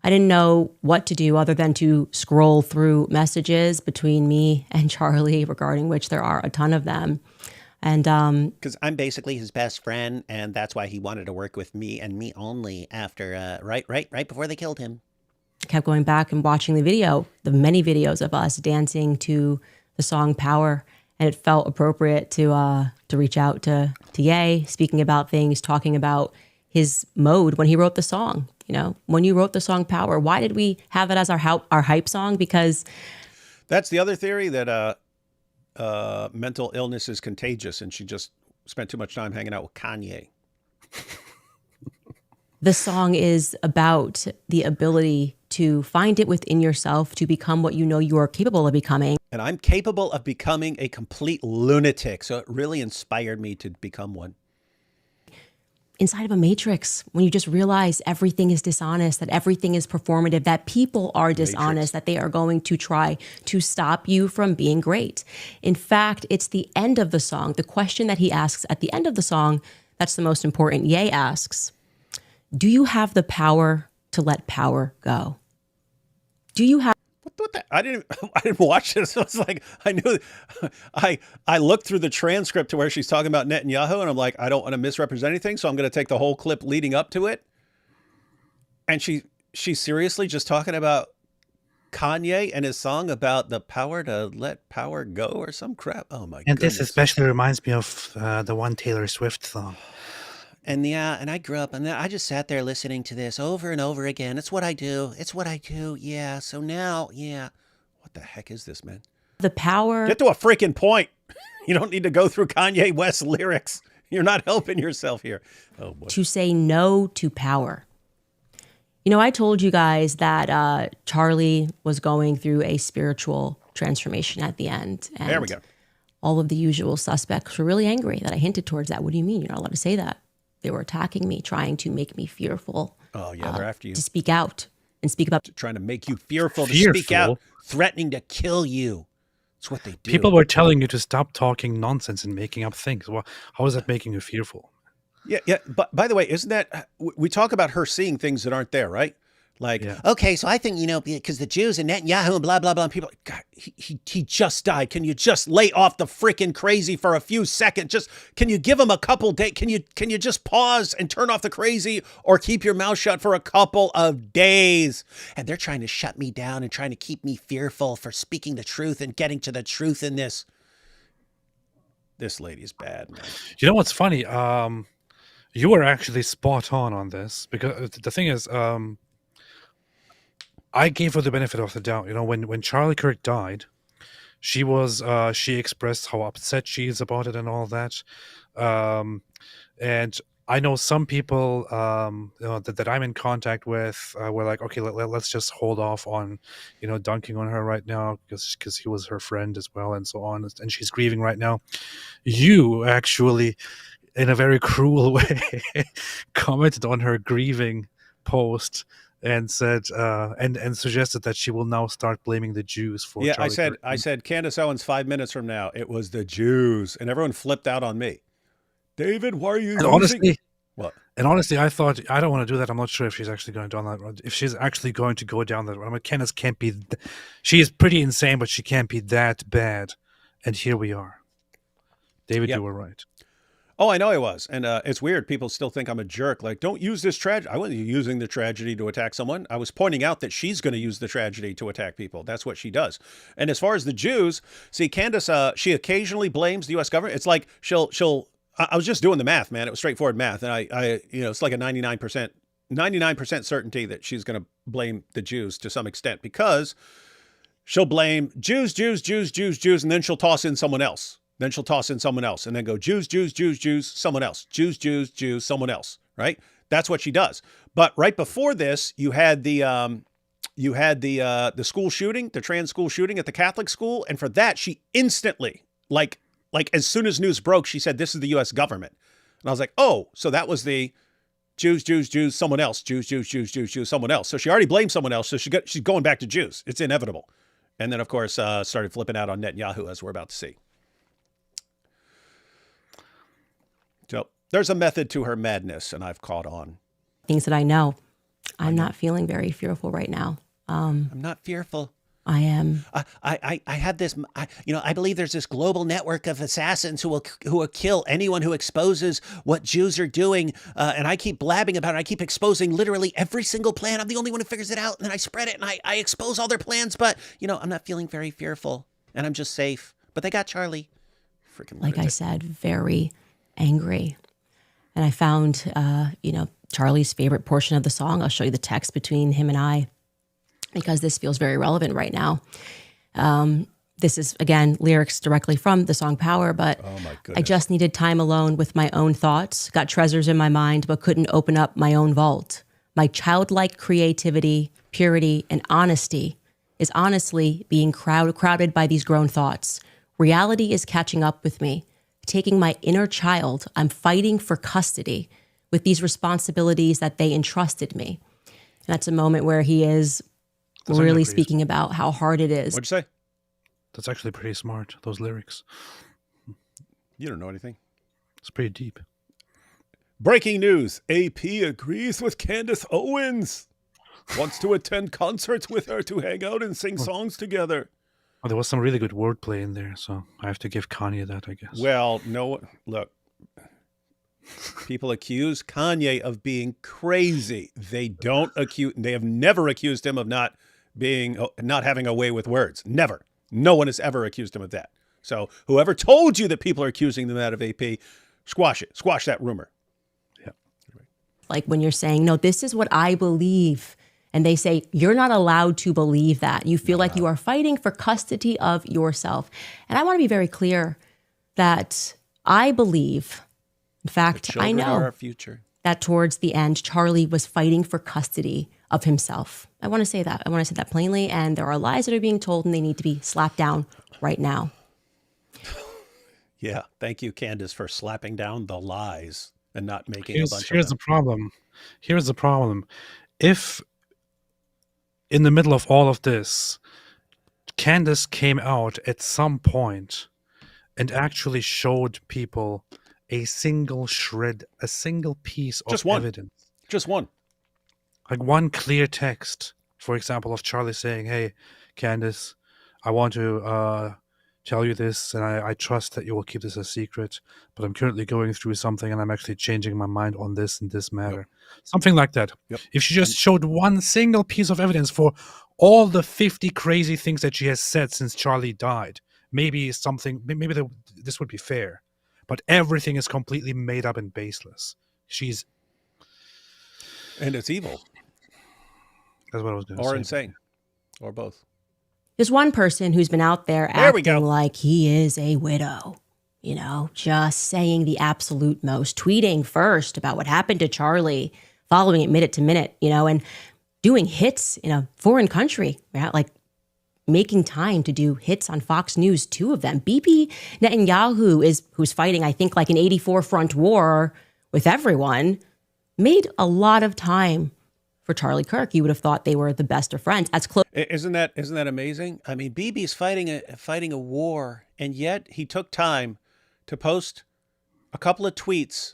I didn't know what to do other than to scroll through messages between me and Charlie, regarding which there are a ton of them. And because I'm basically his best friend, and that's why he wanted to work with me and me only after right before they killed him. kept going back and watching the many videos of us dancing to the song Power. And it felt appropriate to reach out to Ye, speaking about things, talking about his mode when he wrote the song. You know, when you wrote the song Power, why did we have it as our hype song? Because that's the other theory, that mental illness is contagious, and she just spent too much time hanging out with Kanye. the song is about the ability to find it within yourself to become what you know you are capable of becoming. And I'm capable of becoming a complete lunatic. So it really inspired me to become one. Inside of a matrix, when you just realize everything is dishonest, that everything is performative, that people are dishonest, that they are going to try to stop you from being great. In fact, it's the end of the song, the question that he asks at the end of the song, that's the most important. Ye asks, do you have the power to let power go? Do you have... What the? I didn't watch this. So it's like, I knew, I looked through the transcript to where she's talking about Netanyahu, and I'm like, I don't want to misrepresent anything, so I'm going to take the whole clip leading up to it. And she's seriously just talking about Kanye and his song about the power to let power go or some crap. Oh my god! And this especially reminds me of the one Taylor Swift song. And yeah, and I grew up, and I just sat there listening to this over and over again. It's what I do. It's what I do. Yeah. So now, yeah. What the heck is this, man? The power... Get to a freaking point. You don't need to go through Kanye West lyrics. You're not helping yourself here. Oh boy. To say no to power. You know, I told you guys that Charlie was going through a spiritual transformation at the end. And there we go. All of the usual suspects were really angry that I hinted towards that. What do you mean? You're not allowed to say that. They were attacking me, trying to make me fearful. Oh, yeah, they're after you. To speak out and speak about... Trying to make you fearful, to speak out, threatening to kill you. That's what they do. People were telling you to stop talking nonsense and making up things. Well, how is that making you fearful? Yeah. But by the way, isn't that... We talk about her seeing things that aren't there, right? Like, okay, so I think, because the Jews and Netanyahu and blah, blah, blah, and people, God, he just died. Can you just lay off the freaking crazy for a few seconds? Just, can you give him a couple days? Can you just pause and turn off the crazy, or keep your mouth shut for a couple of days? And they're trying to shut me down and trying to keep me fearful for speaking the truth and getting to the truth in this. This lady's bad, man. You know what's funny? You were actually spot on this, because the thing is, I gave her the benefit of the doubt. You know, when Charlie Kirk died, she expressed how upset she is about it and all that. And I know some people that I'm in contact with were like, okay, let's just hold off on, dunking on her right now because he was her friend as well and so on. And she's grieving right now. You actually, in a very cruel way, commented on her grieving post and said and suggested that she will now start blaming the Jews for... Yeah, Charlie I said Candace Owens 5 minutes from now, it was the Jews, and everyone flipped out on me. David, why are you and honestly, what? And honestly, I thought, I don't want to do that. I'm not sure if she's actually going down that road. If she's actually going to go down that road. I mean, Candace can't be... She is pretty insane, but she can't be that bad. And here we are. David, you were right. Oh, I know I was. And it's weird. People still think I'm a jerk. Like, don't use this tragedy. I wasn't using the tragedy to attack someone. I was pointing out that she's going to use the tragedy to attack people. That's what she does. And as far as the Jews, see, Candace, she occasionally blames the U.S. government. It's like I was just doing the math, man. It was straightforward math. And I it's like a 99% certainty that she's going to blame the Jews to some extent, because she'll blame Jews, and then she'll toss in someone else. Then she'll toss in someone else and then go Jews, someone else, Jews, someone else, right? That's what she does. But right before this, you had the school shooting, the trans school shooting at the Catholic school. And for that, she instantly, like as soon as news broke, she said, this is the U.S. government. And I was like, oh, so that was the Jews, someone else, Jews, someone else. So she already blamed someone else. So she's going back to Jews. It's inevitable. And then, of course, started flipping out on Netanyahu, as we're about to see. So there's a method to her madness, and I've caught on. Things that I know. I'm not feeling very fearful right now. I'm not fearful. I am. I had this, I believe there's this global network of assassins who will kill anyone who exposes what Jews are doing. And I keep blabbing about it. I keep exposing literally every single plan. I'm the only one who figures it out. And then I spread it and I expose all their plans. But, I'm not feeling very fearful and I'm just safe. But they got Charlie. Freaking Like lunatic. I said, very angry. And I found, Charlie's favorite portion of the song. I'll show you the text between him and I, because this feels very relevant right now. This is, again, lyrics directly from the song Power, but Oh my I goodness. just needed time alone with my own thoughts, got treasures in my mind, but couldn't open up my own vault. My childlike creativity, purity, and honesty is honestly being crowded by these grown thoughts. Reality is catching up with me. Taking my inner child, I'm fighting for custody with these responsibilities that they entrusted me. And that's a moment where he is That's really actually speaking about how hard it is. What'd you say? That's actually pretty smart, those lyrics. You don't know anything. It's pretty deep. Breaking news. AP agrees with Candace Owens. Wants to attend concerts with her to hang out and sing songs together. Oh, there was some really good wordplay in there, so I have to give Kanye that, I guess. Well, no, look. People accuse Kanye of being crazy. They have never accused him of not having a way with words. Never. No one has ever accused him of that. So whoever told you that people are accusing them out of AP, squash it. Squash that rumor. Yeah. Like when you're saying, no, this is what I believe. And they say, you're not allowed to believe that. You feel like you are fighting for custody of yourself. And I want to be very clear that I believe, in fact, I Children are know our future. that towards the end, Charlie was fighting for custody of himself. I want to say that. I want to say that plainly. And there are lies that are being told and they need to be slapped down right now. Yeah. Thank you, Candace, for slapping down the lies and not making a bunch Here's of the them. problem. Here's the problem. If in the middle of all of this, Candace came out at some point and actually showed people a single shred, a single piece of Just one. evidence. Just one. Like one clear text, for example, of Charlie saying, hey, Candace, I want to tell you this, and I trust that you will keep this a secret, but I'm currently going through something, and I'm actually changing my mind on this and this matter. Something like that. Yep. If she just showed one single piece of evidence for all the 50 crazy things that she has said since Charlie died, maybe this would be fair. But everything is completely made up and baseless. And it's evil That's what I was going to say. or insane or both. There's one person who's been out there There we go. acting like he is a widow, just saying the absolute most, tweeting first about what happened to Charlie, following it minute to minute, and doing hits in a foreign country, right? Like making time to do hits on Fox News, 2 of them. Bibi Netanyahu who's fighting, I think, like an 84 front war with everyone, made a lot of time for Charlie Kirk. You would have thought they were the best of friends. As close. Isn't that amazing? I mean, Bibi's fighting a war, and yet he took time to post a couple of tweets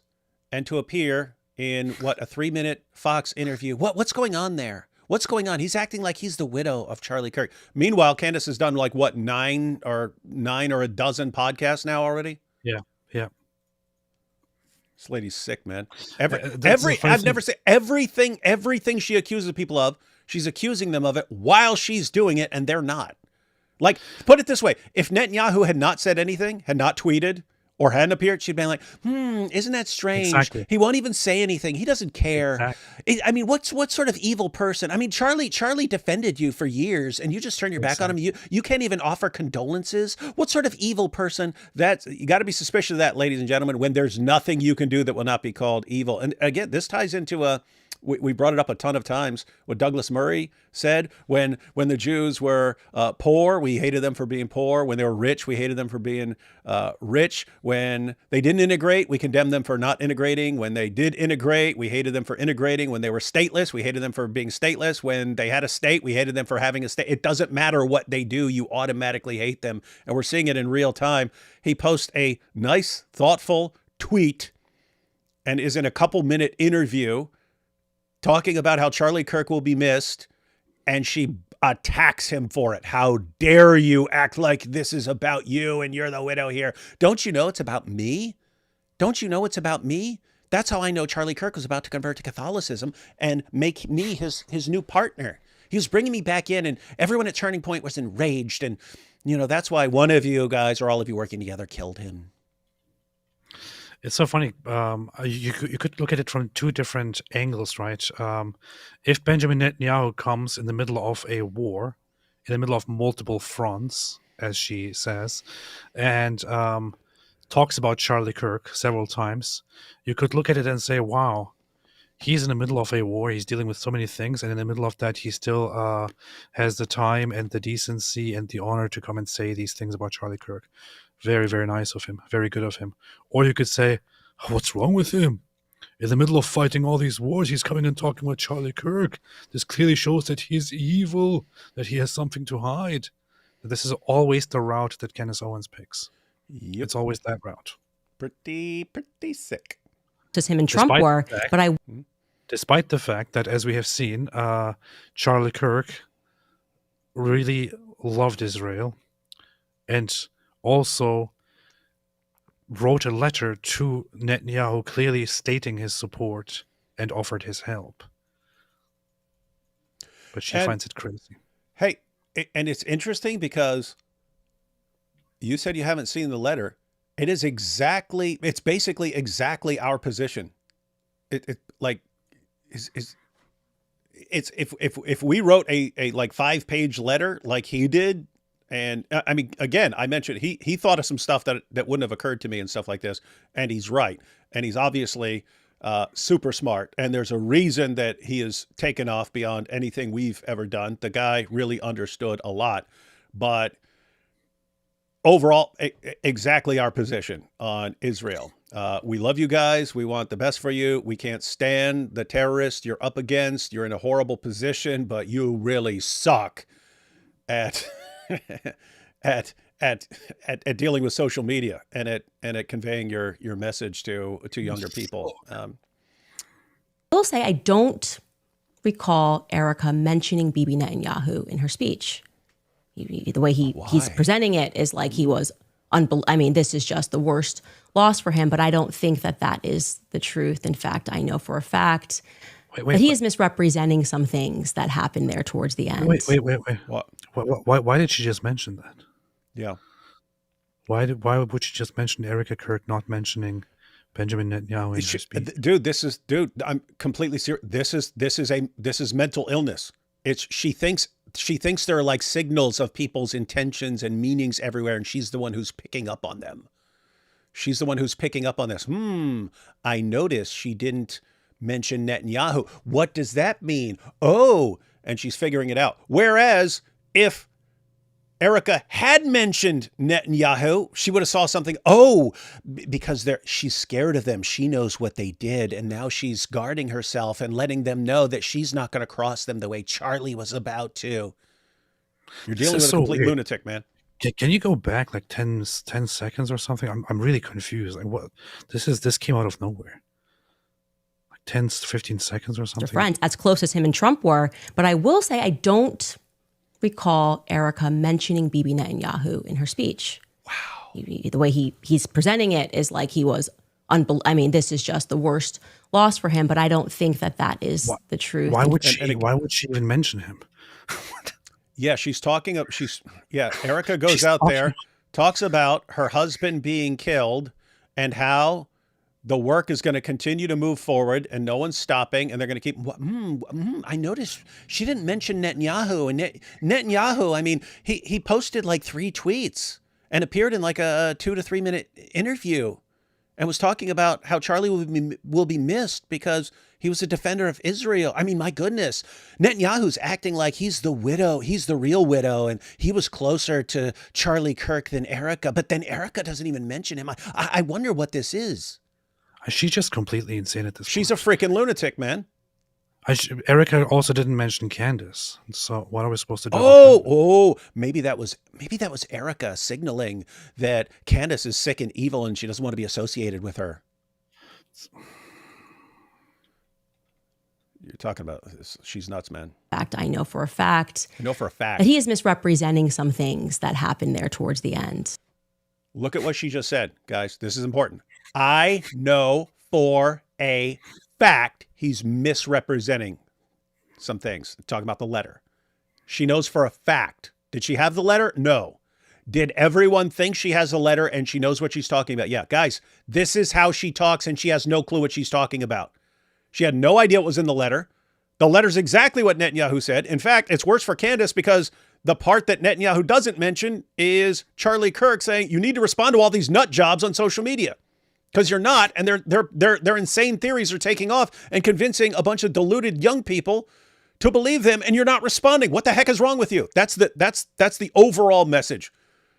and to appear in a 3-minute Fox interview. What's going on there? What's going on? He's acting like he's the widow of Charlie Kirk. Meanwhile, Candace has done 9 or a dozen podcasts now already. Yeah. This lady's sick, man. I've never said everything she accuses people of, she's accusing them of it while she's doing it, and they're not. Like, put it this way: if Netanyahu had not said anything, had not tweeted, or hadn't appeared, she'd been like, isn't that strange? Exactly. He won't even say anything. He doesn't care. Exactly. I mean, what sort of evil person? I mean, Charlie defended you for years, and you just turn your back on him. You can't even offer condolences. What sort of evil person? You got to be suspicious of that, ladies and gentlemen, when there's nothing you can do that will not be called evil. And again, this ties into we brought it up a ton of times, what Douglas Murray said when the Jews were poor, we hated them for being poor. When they were rich, we hated them for being rich. When they didn't integrate, we condemned them for not integrating. When they did integrate, we hated them for integrating. When they were stateless, we hated them for being stateless. When they had a state, we hated them for having a state. It doesn't matter what they do, you automatically hate them. And we're seeing it in real time. He posts a nice, thoughtful tweet and is in a couple-minute interview talking about how Charlie Kirk will be missed, and she attacks him for it. How dare you act like this is about you and you're the widow here? Don't you know it's about me? Don't you know it's about me? That's how I know Charlie Kirk was about to convert to Catholicism and make me his new partner. He was bringing me back in, and everyone at Turning Point was enraged. And, that's why one of you guys or all of you working together killed him. It's so funny. You could look at it from two different angles, right? If Benjamin Netanyahu comes in the middle of a war, in the middle of multiple fronts, as she says, and talks about Charlie Kirk several times, you could look at it and say, wow, he's in the middle of a war. He's dealing with so many things. And in the middle of that, he still has the time and the decency and the honor to come and say these things about Charlie Kirk. Very, very nice of him. Very good of him. Or you could say, what's wrong with him? In the middle of fighting all these wars, he's coming and talking about Charlie Kirk. This clearly shows that he's evil, that he has something to hide. This is always the route that Candace Owens picks. Yep. It's always that route. Pretty sick. Just him and Trump were, but despite the fact that, as we have seen, Charlie Kirk really loved Israel and also wrote a letter to Netanyahu clearly stating his support and offered his help. But she finds it crazy. Hey, and it's interesting because you said you haven't seen the letter. It's basically exactly our position. It's if we wrote a like 5-page letter like he did, and I mean, again, I mentioned he thought of some stuff that wouldn't have occurred to me and stuff like this, and he's right, and he's obviously super smart, and there's a reason that he is taken off beyond anything we've ever done. The guy really understood a lot, but overall, exactly our position on Israel. We love you guys. We want the best for you. We can't stand the terrorists you're up against. You're in a horrible position, but you really suck at at dealing with social media and at conveying your message to younger people. I will say I don't recall Erica mentioning Bibi Netanyahu in her speech. The way he's presenting it is like he was I mean, this is just the worst loss for him, but I don't think that is the truth. In fact, I know for a fact that he is misrepresenting some things that happened there towards the end. Wait. What? Why did she just mention that? Yeah. Why would she just mention Erica Kirk, not mentioning Benjamin Netanyahu in her speech? Dude, I'm completely serious. This is mental illness. She thinks there are like signals of people's intentions and meanings everywhere, and she's the one who's picking up on them. She's the one who's picking up on this. I noticed she didn't mention Netanyahu. What does that mean? Oh, and she's figuring it out. Whereas if Erica had mentioned Netanyahu, she would have saw something. Oh, because she's scared of them. She knows what they did. And now she's guarding herself and letting them know that she's not going to cross them the way Charlie was about to. You're dealing with a complete lunatic, man. Can you go back like 10 seconds or something? I'm really confused. Like, what? This came out of nowhere. Like 10, 15 seconds or something. They're friends, as close as him and Trump were. But I will say I don't recall Erica mentioning Bibi Netanyahu in her speech. Wow. The way he's presenting it is like he was I mean, this is just the worst loss for him, but I don't think that is the truth. Why would she even mention him? Yeah, Erica goes out there, talks about her husband being killed and how the work is going to continue to move forward and no one's stopping, and they're going to keep. I noticed she didn't mention Netanyahu. And Netanyahu, I mean, he posted like 3 tweets and appeared in like a 2 to 3 minute interview and was talking about how Charlie will be missed because he was a defender of Israel. I mean, my goodness, Netanyahu's acting like he's the widow. He's the real widow. And he was closer to Charlie Kirk than Erica. But then Erica doesn't even mention him. I wonder what this is. She's just completely insane at this point. She's a freaking lunatic, man. Erica also didn't mention Candace. So what are we supposed to do? Maybe that was Erica signaling that Candace is sick and evil and she doesn't want to be associated with her. You're talking about this. She's nuts, man. fact, I know for a fact I know for a fact. that he is misrepresenting some things that happened there towards the end. Look at what she just said, guys. This is important. I know for a fact he's misrepresenting some things. Talking about the letter. She knows for a fact. Did she have the letter? No. Did everyone think she has a letter and she knows what she's talking about? Yeah, guys, this is how she talks and she has no clue what she's talking about. She had no idea what was in the letter. The letter's exactly what Netanyahu said. In fact, it's worse for Candace because the part that Netanyahu doesn't mention is Charlie Kirk saying you need to respond to all these nut jobs on social media because you're not, and their insane theories are taking off and convincing a bunch of deluded young people to believe them, and you're not responding. What the heck is wrong with you? That's the overall message.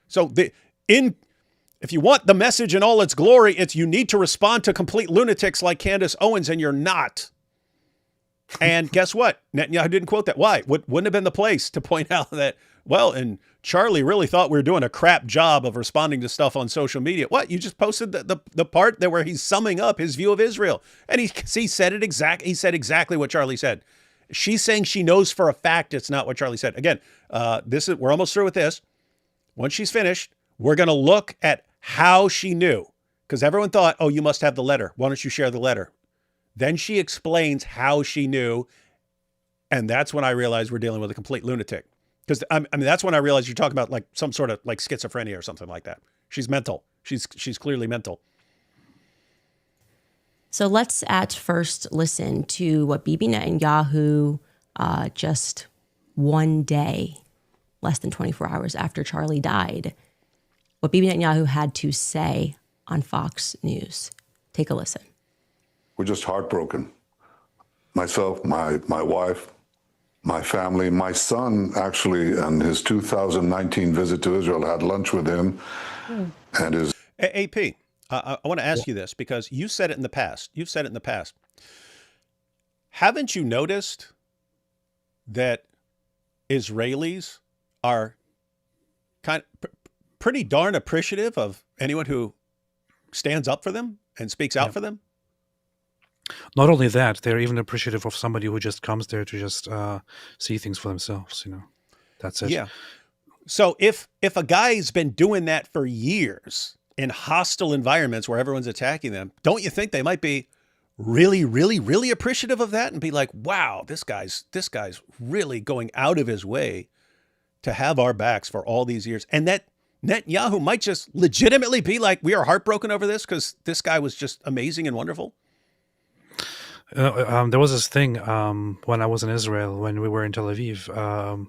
So if you want the message in all its glory, it's you need to respond to complete lunatics like Candace Owens, and you're not. And guess what? Netanyahu didn't quote that. Why? Wouldn't have been the place to point out that, well, and Charlie really thought we were doing a crap job of responding to stuff on social media. What? You just posted the part there where he's summing up his view of Israel. And he said it exactly. He said exactly what Charlie said. She's saying she knows for a fact it's not what Charlie said. Again, we're almost through with this. Once she's finished, we're going to look at how she knew, because everyone thought, oh, you must have the letter. Why don't you share the letter? Then she explains how she knew. And that's when I realized we're dealing with a complete lunatic. Because I mean, that's when I realized you're talking about like some sort of like schizophrenia or something like that. She's mental. She's clearly mental. So let's at first listen to what Bibi Netanyahu just one day, less than 24 hours after Charlie died, what Bibi Netanyahu had to say on Fox News. Take a listen. We're just heartbroken. Myself, my wife, my family, my son actually, and his 2019 visit to Israel, had lunch with him and his... AP, I want to ask you this because you said it in the past. You've said it in the past. Haven't you noticed that Israelis are pretty darn appreciative of anyone who stands up for them and speaks out for them? Not only that, they're even appreciative of somebody who just comes there to just see things for themselves. You know, that's it. Yeah. So if a guy's been doing that for years in hostile environments where everyone's attacking them, don't you think they might be really, really, really appreciative of that and be like, wow, this guy's really going out of his way to have our backs for all these years. And that Netanyahu might just legitimately be like, we are heartbroken over this because this guy was just amazing and wonderful. There was this thing when I was in Israel, when we were in Tel Aviv,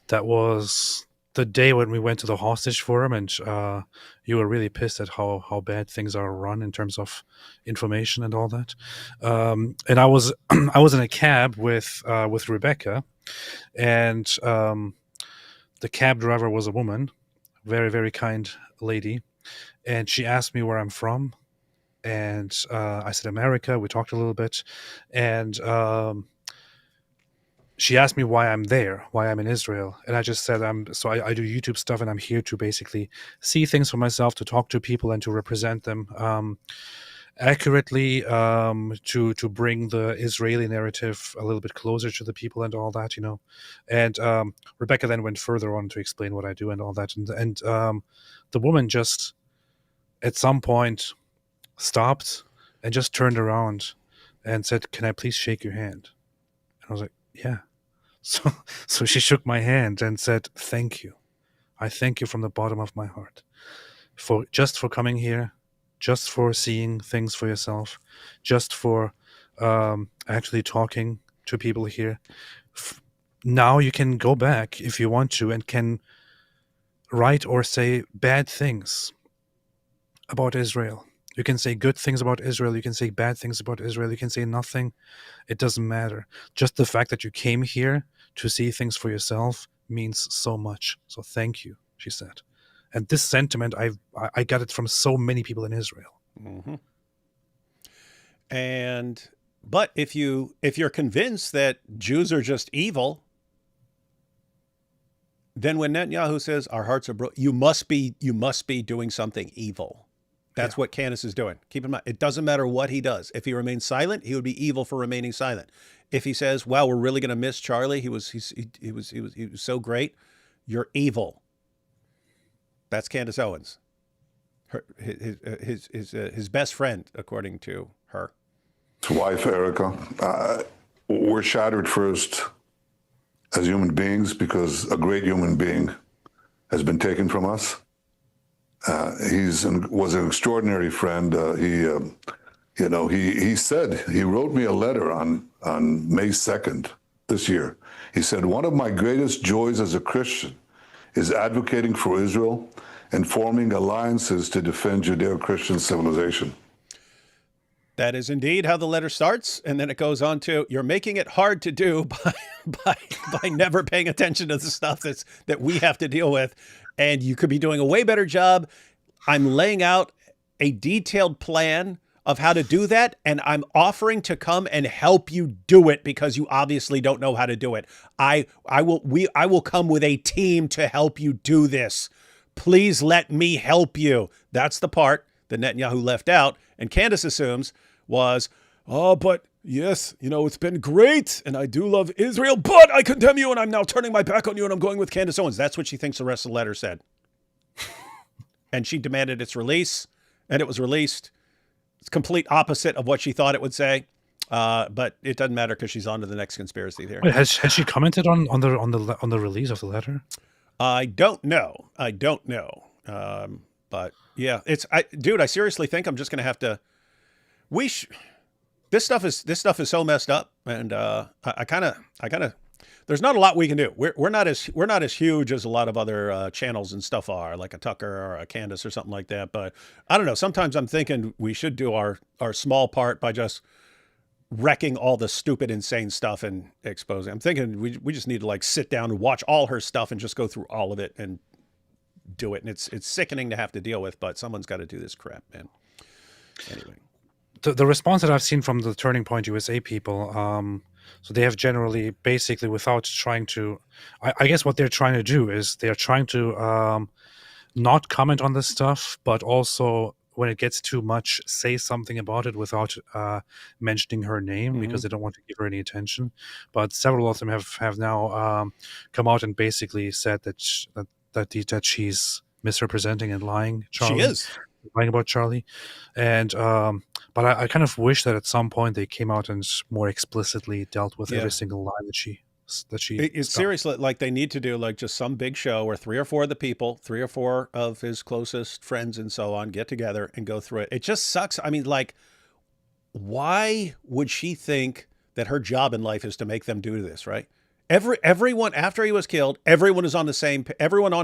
that was the day when we went to the hostage forum, and you were really pissed at how bad things are run in terms of information and all that. And I was I was in a cab with Rebecca, and the cab driver was a woman, very, very kind lady, and she asked me where I'm from. And I said, America. We talked a little bit. And she asked me why I'm there, why I'm in Israel. And I just said, I do YouTube stuff, and I'm here to basically see things for myself, to talk to people and to represent them accurately, to bring the Israeli narrative a little bit closer to the people and all that, you know. And Rebecca then went further on to explain what I do and all that. And the woman just, at some point, stopped and just turned around and said, "Can I please shake your hand?" And I was like, "Yeah." So she shook my hand and said, "Thank you. I thank you from the bottom of my heart for coming here, just for seeing things for yourself, just for actually talking to people here. Now you can go back if you want to and can write or say bad things about Israel. You can say good things about Israel. You can say bad things about Israel. You can say nothing. It doesn't matter. Just the fact that you came here to see things for yourself means so much. So thank you," she said. And this sentiment, I got it from so many people in Israel. Mm-hmm. But if you're convinced that Jews are just evil, then when Netanyahu says our hearts are broken, you must be doing something evil. That's what Candace is doing. Keep in mind, it doesn't matter what he does. If he remains silent, he would be evil for remaining silent. If he says, "Wow, we're really going to miss Charlie. He was so great," you're evil. That's Candace Owens, his best friend, according to her. His wife, Erica. We're shattered first as human beings because a great human being has been taken from us. Was an extraordinary friend. He said, he wrote me a letter on May 2nd this year. He said, "One of my greatest joys as a Christian is advocating for Israel and forming alliances to defend Judeo-Christian civilization." That is indeed how the letter starts. And then it goes on to, "You're making it hard to do by never paying attention to the stuff that we have to deal with. And you could be doing a way better job. I'm laying out a detailed plan of how to do that. And I'm offering to come and help you do it because you obviously don't know how to do it. I will come with a team to help you do this. Please let me help you." That's the part that Netanyahu left out. And Candace assumes was, "Oh, but yes, it's been great. And I do love Israel, but I condemn you. And I'm now turning my back on you. And I'm going with Candace Owens." That's what she thinks the rest of the letter said. And she demanded its release, and it was released. It's complete opposite of what she thought it would say. But it doesn't matter because she's on to the next conspiracy theory. Wait, has she commented on the release of the letter? I don't know. But yeah, dude, I seriously think I'm just going to have to, this stuff is so messed up. And, I kind of, there's not a lot we can do. We're not as huge as a lot of other, channels and stuff are, like a Tucker or a Candace or something like that. But I don't know. Sometimes I'm thinking we should do our small part by just wrecking all the stupid, insane stuff and exposing. I'm thinking we just need to like sit down and watch all her stuff and just go through all of it and do it. And it's sickening to have to deal with, but someone's got to do this crap, man. Anyway. The response that I've seen from the Turning Point USA people, so they have generally, basically, without trying to, I guess what they're trying to do is they're trying to not comment on this stuff, but also when it gets too much, say something about it without mentioning her name, because they don't want to give her any attention. But several of them have now come out and basically said that she's misrepresenting and lying. Charlie. She is lying about Charlie, and but I kind of wish that at some point they came out and more explicitly dealt with every single lie that she. It's seriously like they need to do like just some big show where 3 or 4 of the people, 3 or 4 of his closest friends and so on get together and go through it. It just sucks. I mean, like, why would she think that her job in life is to make them do this, right? Everyone after he was killed, everyone on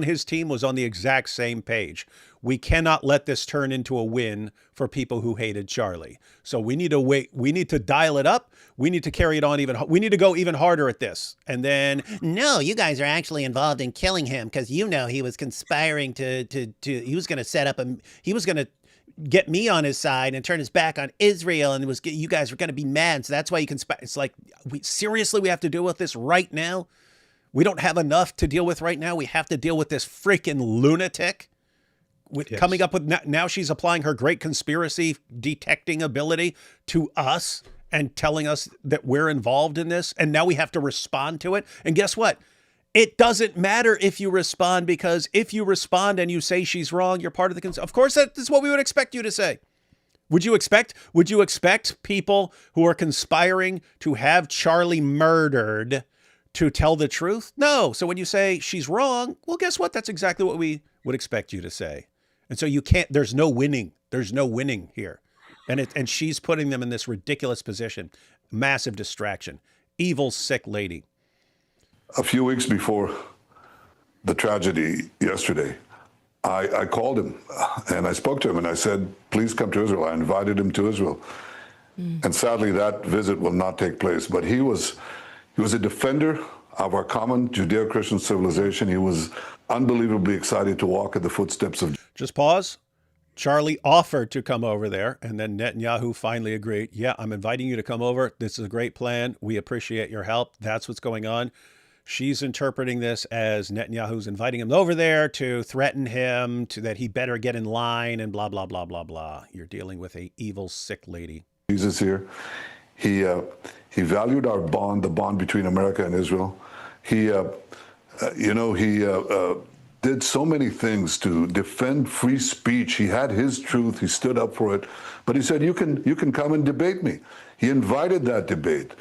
his team was on the exact same page. We cannot let this turn into a win for people who hated Charlie. So we need to wait. We need to dial it up. We need to carry it on we need to go even harder at this. And then, no, you guys are actually involved in killing him because he was conspiring he was going to set up he was going to get me on his side and turn his back on Israel, and you guys were going to be mad, so that's why you conspire. It's like, we have to deal with this right now. We don't have enough to deal with right now. We have to deal with this freaking lunatic. Coming up with now, she's applying her great conspiracy detecting ability to us and telling us that we're involved in this, and now we have to respond to it. And guess what? It doesn't matter if you respond, because if you respond and you say she's wrong, you're part of the of course, that's what we would expect you to say. Would you expect people who are conspiring to have Charlie murdered to tell the truth? No. So when you say she's wrong, well, guess what? That's exactly what we would expect you to say. And so there's no winning. There's no winning here. And she's putting them in this ridiculous position. Massive distraction. Evil, sick lady. A few weeks before the tragedy yesterday, I called him and I spoke to him and I said, "Please come to Israel." I invited him to Israel. And sadly, that visit will not take place. But he was a defender of our common Judeo-Christian civilization. He was unbelievably excited to walk in the footsteps of... Just pause. Charlie offered to come over there, and then Netanyahu finally agreed. "Yeah, I'm inviting you to come over. This is a great plan. We appreciate your help." That's what's going on. She's interpreting this as Netanyahu's inviting him over there to threaten him, to that he better get in line and blah, blah, blah, blah, blah. You're dealing with a evil, sick lady. Jesus here. He valued our bond, the bond between America and Israel. He did so many things to defend free speech. He had his truth. He stood up for it. But he said, you can come and debate me. He invited that debate.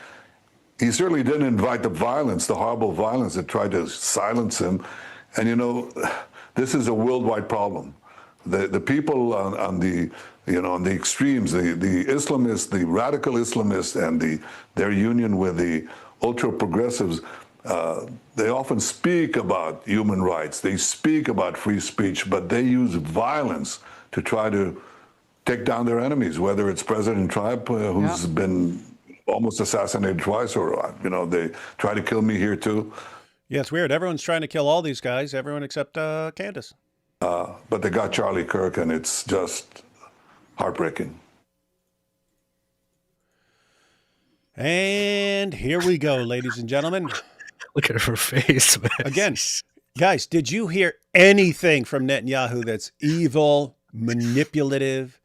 He certainly didn't invite the violence, the horrible violence that tried to silence him. And, this is a worldwide problem. The people on the extremes, the Islamists, the radical Islamists, and their union with the ultra progressives, they often speak about human rights. They speak about free speech, but they use violence to try to take down their enemies, whether it's President Trump, who's been almost assassinated twice, or, they try to kill me here too. Yeah, it's weird. Everyone's trying to kill all these guys, everyone except Candace. But they got Charlie Kirk, and it's just heartbreaking. And here we go, ladies and gentlemen. Look at her face, man. Again, guys, did you hear anything from Netanyahu that's evil, manipulative,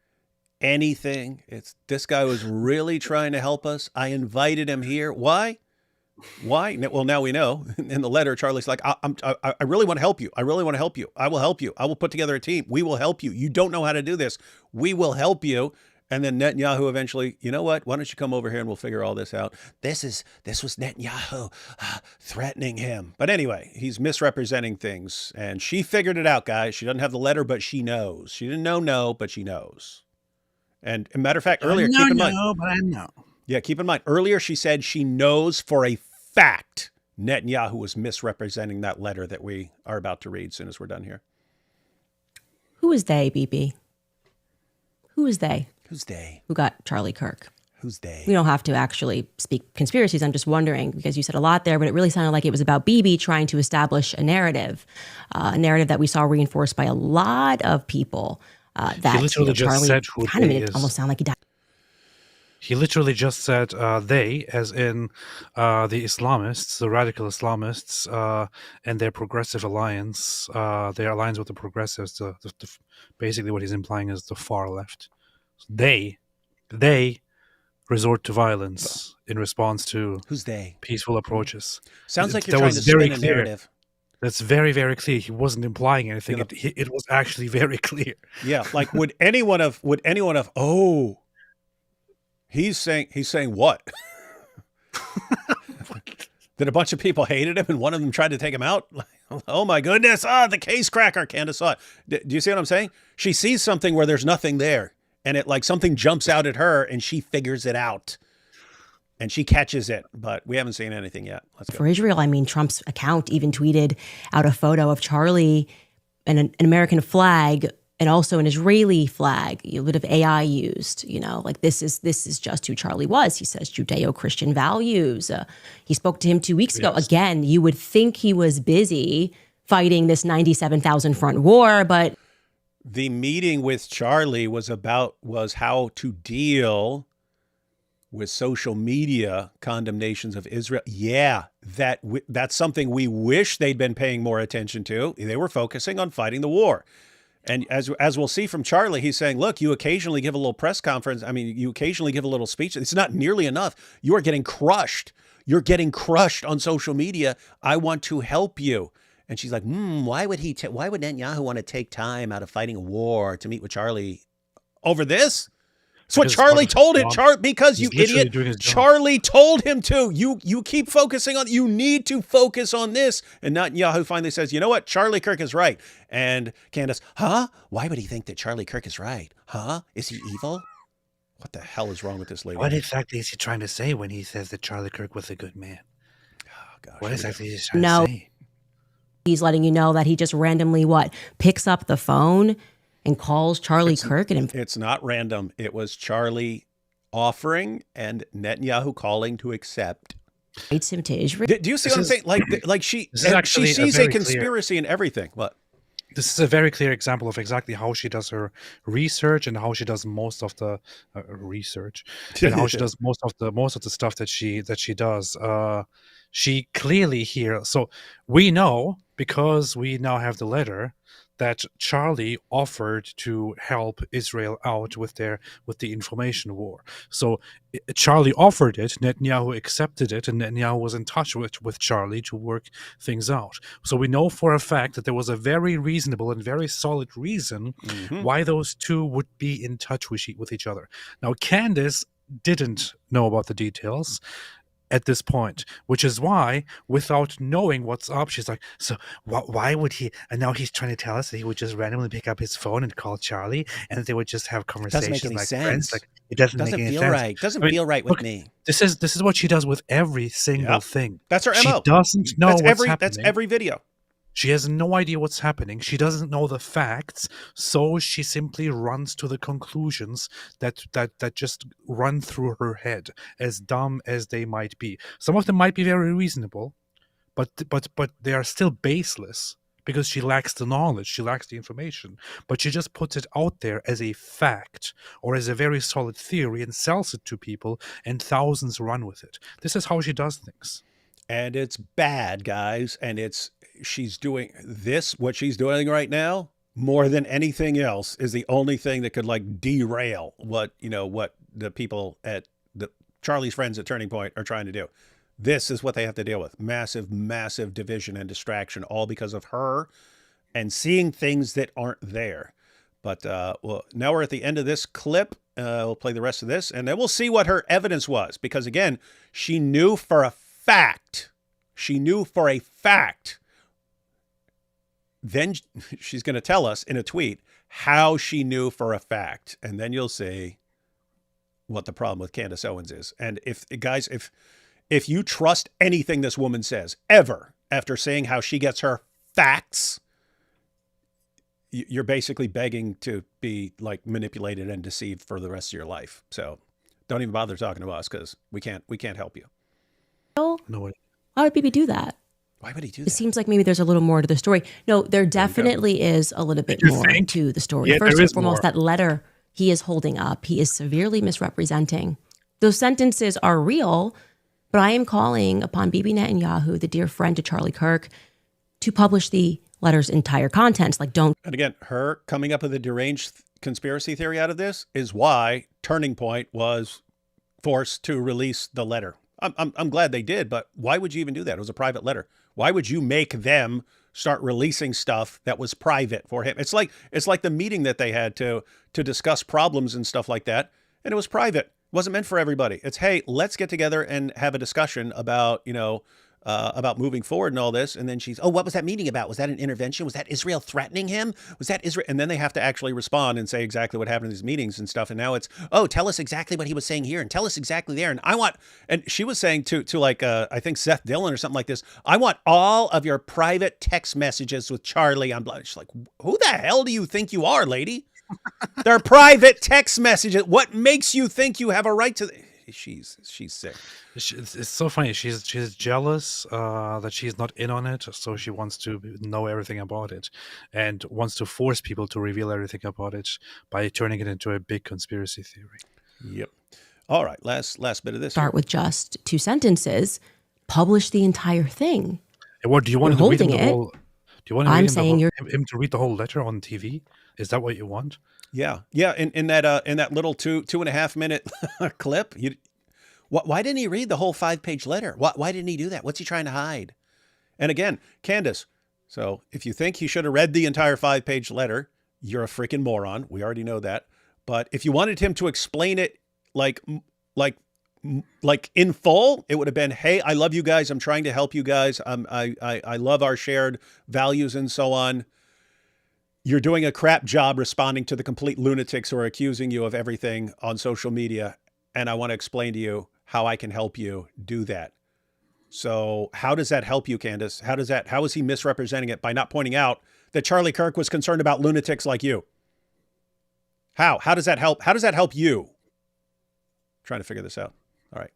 anything? This guy was really trying to help us. I invited him here. Why? Well, now we know. In the letter, Charlie's like, I really want to help you. I really want to help you. I will help you. I will put together a team. We will help you. You don't know how to do this. We will help you. And then Netanyahu eventually, you know what? Why don't you come over here and we'll figure all this out? This was Netanyahu threatening him. But anyway, he's misrepresenting things. And she figured it out, guys. She doesn't have the letter, but she knows. She didn't know, but she knows. And a matter of fact, earlier, keep in mind. But I know. Yeah, keep in mind. Earlier, she said she knows for a fact Netanyahu was misrepresenting that letter that we are about to read as soon as we're done here. Who is they, BB? Who is they? Who's they? Who got Charlie Kirk? Who's they? We don't have to actually speak conspiracies. I'm just wondering, because you said a lot there, but it really sounded like it was about BB trying to establish a narrative that we saw reinforced by a lot of people. That He literally just Charlie said who kind of they made it is. almost sound like he died. He literally just said they, as in the Islamists, the radical Islamists, and their progressive alliance, their alliance with the progressives. Basically, what he's implying is the far left. They resort to violence in response to Who's they? peaceful approaches. Sounds like you're That trying was to very spin a clear. narrative. That's very, very clear. He wasn't implying anything. Yeah. It was actually very clear. Yeah, like would anyone have? Oh, he's saying what? That a bunch of people hated him and one of them tried to take him out? Oh my goodness! The case cracker. Candace saw it. Do you see what I'm saying? She sees something where there's nothing there, and it like something jumps out at her, and she figures it out, and she catches it. But we haven't seen anything yet. Let's go. For Israel, I mean, Trump's account even tweeted out a photo of Charlie and an American flag and also an Israeli flag, a bit of AI used, like this is just who Charlie was. He says Judeo-Christian values. He spoke to him 2 weeks ago. Again, you would think he was busy fighting this 97,000 front war, but The meeting with Charlie was how to deal with social media condemnations of Israel. Yeah, that's something we wish they'd been paying more attention to. They were focusing on fighting the war. And as we'll see from Charlie, he's saying, look, you occasionally give a little press conference. I mean, you occasionally give a little speech. It's not nearly enough. You are getting crushed. You're getting crushed on social media. I want to help you. And she's like, why would Netanyahu want to take time out of fighting a war to meet with Charlie over this? That's what Charlie told it, because you idiot. Charlie told him to. You keep focusing on, you need to focus on this. And Netanyahu finally says, you know what? Charlie Kirk is right. And Candace, why would he think that Charlie Kirk is right? Is he evil? What the hell is wrong with this lady? What exactly is he trying to say when he says that Charlie Kirk was a good man? Oh, gosh. What exactly is he trying to say? He's letting you know that he just randomly picks up the phone and calls Charlie Kirk. And it's not random. It was Charlie offering and Netanyahu calling to accept. Invites him to Israel. Do you see what I'm saying? Like she sees a conspiracy in everything. What? This is a very clear example of exactly how she does her research and how she does most of the research and how she does most of the stuff that she does. she clearly here. So we know, because we now have the letter, that Charlie offered to help Israel out with the information war. So Charlie offered it, Netanyahu accepted it, and Netanyahu was in touch with Charlie to work things out. So we know for a fact that there was a very reasonable and very solid reason why those two would be in touch with each other. Now, Candace didn't know about the details at this point, which is why, without knowing what's up, she's like, so why would he, and now he's trying to tell us that he would just randomly pick up his phone and call Charlie, and that they would just have conversations any like sense. friends. Like, it doesn't make any feel sense. right. Doesn't feel right with me. This is what she does with every single thing. That's her She MO. doesn't know what's happening. That's every video. She has no idea what's happening. She doesn't know the facts, so she simply runs to the conclusions that just run through her head, as dumb as they might be. Some of them might be very reasonable, but they are still baseless because she lacks the knowledge, she lacks the information. But she just puts it out there as a fact or as a very solid theory and sells it to people, and thousands run with it. This is how she does things. And it's bad, guys. And she's doing this, what she's doing right now, more than anything else, is the only thing that could like derail what the people at Charlie's friends at Turning Point are trying to do. This is what they have to deal with. Massive, massive division and distraction, all because of her and seeing things that aren't there. But well, now we're at the end of this clip. We'll play the rest of this, and then we'll see what her evidence was. Because again, she knew for a fact. Then she's going to tell us in a tweet how she knew for a fact. And then you'll see what the problem with Candace Owens is. And if you trust anything this woman says ever after saying how she gets her facts, you're basically begging to be like manipulated and deceived for the rest of your life. So don't even bother talking to us, because we can't help you. No way. Why would BB do that? Why would he do It that? seems like maybe there's a little more to the story. No, there definitely is a little bit more to the story. Yeah, First there and is foremost, more. that letter he is holding up, he is severely misrepresenting. Those sentences are real, but I am calling upon Bibi Netanyahu, the dear friend to Charlie Kirk, to publish the letter's entire contents. Like, don't. And again, her coming up with a deranged conspiracy theory out of this is why Turning Point was forced to release the letter. I'm glad they did, but why would you even do that? It was a private letter. Why would you make them start releasing stuff that was private for him? It's like the meeting that they had to discuss problems and stuff like that, and it was private. It wasn't meant for everybody. It's, hey, let's get together and have a discussion about about moving forward and all this. And then she's, oh, what was that meeting about? Was that an intervention? Was that Israel threatening him? Was that Israel? And then they have to actually respond and say exactly what happened in these meetings and stuff. And now it's, oh, tell us exactly what he was saying here and tell us exactly there. And and she was saying to like, I think Seth Dillon or something like this, I want all of your private text messages with Charlie on She's like, who the hell do you think you are, lady? They're private text messages. What makes you think you have a right to? She's sick. It's so funny. She's jealous that she's not in on it, so she wants to know everything about it, and wants to force people to reveal everything about it by turning it into a big conspiracy theory. Yep. All right. Last bit of this. Start with just 2 sentences, publish the entire thing. And what do you want You're to read him holding the it. whole? Do you want to I'm read saying him to read the whole letter on TV? Is that what you want? Yeah. In that little 2.5 minute clip, why didn't he read the whole 5-page letter? Why didn't he do that? What's he trying to hide? And again, Candace. So if you think he should have read the entire 5-page letter, you're a freaking moron. We already know that. But if you wanted him to explain it like in full, it would have been, hey, I love you guys. I'm trying to help you guys. I love our shared values and so on. You're doing a crap job responding to the complete lunatics who are accusing you of everything on social media. And I want to explain to you how I can help you do that. So how does that help you, Candace? How is he misrepresenting it by not pointing out that Charlie Kirk was concerned about lunatics like you? How does that help? How does that help you? I'm trying to figure this out. All right.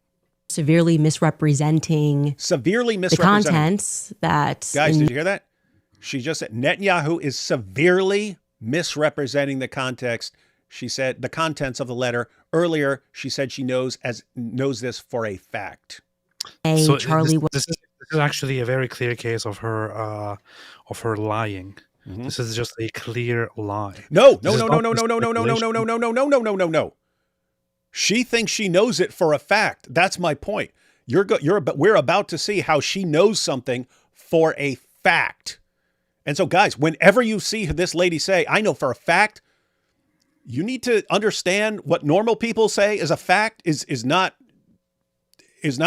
Severely misrepresenting the contents that... Guys, did you hear that? She just said Netanyahu is severely misrepresenting the context. She said the contents of the letter. Earlier, she said she knows this for a fact. So Charlie was this is actually a very clear case of her lying. This is just a clear lie. No. This is not just speculation. No. She thinks she knows it for a fact. That's my point. We're about to see how she knows something for a fact. And so, guys, whenever you see this lady say, I know for a fact, you need to understand what normal people say is a fact is not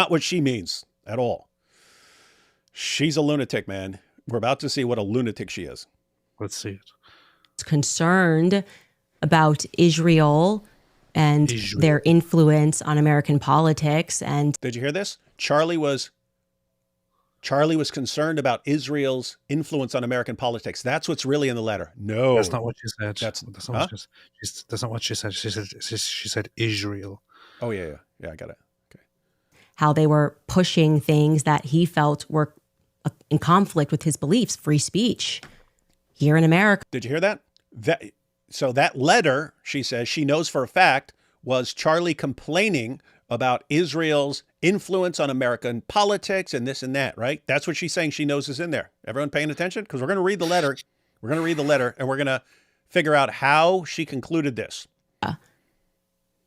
what she means at all. She's a lunatic, man. We're about to see what a lunatic she is. Let's see it. concerned about Israel and their influence on American politics. And did you hear this? Charlie was concerned about Israel's influence on American politics. That's what's really in the letter. No, that's not what she said. That's not what she said. She said Israel. Oh yeah. I got it. Okay. How they were pushing things that he felt were in conflict with his beliefs, free speech here in America. Did you hear that? So that letter, she says, she knows for a fact, was Charlie complaining about Israel's influence on American politics and this and that, right? That's what she's saying she knows is in there. Everyone paying attention? Because we're going to read the letter. We're going to read the letter, and we're going to figure out how she concluded this.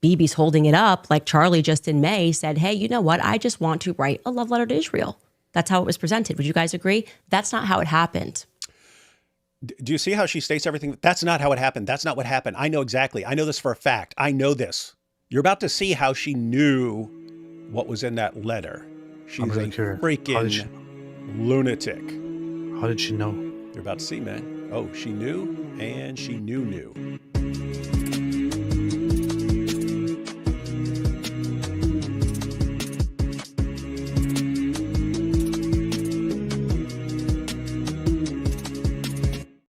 Bibi's holding it up like Charlie just in May said, hey, you know what? I just want to write a love letter to Israel. That's how it was presented. Would you guys agree? That's not how it happened. Do you see how she states everything? That's not how it happened. That's not what happened. I know exactly. I know this for a fact. I know this. You're about to see how she knew what was in that letter. She's a freaking lunatic. How did she know? You're about to see, man. Oh, she knew, and she knew.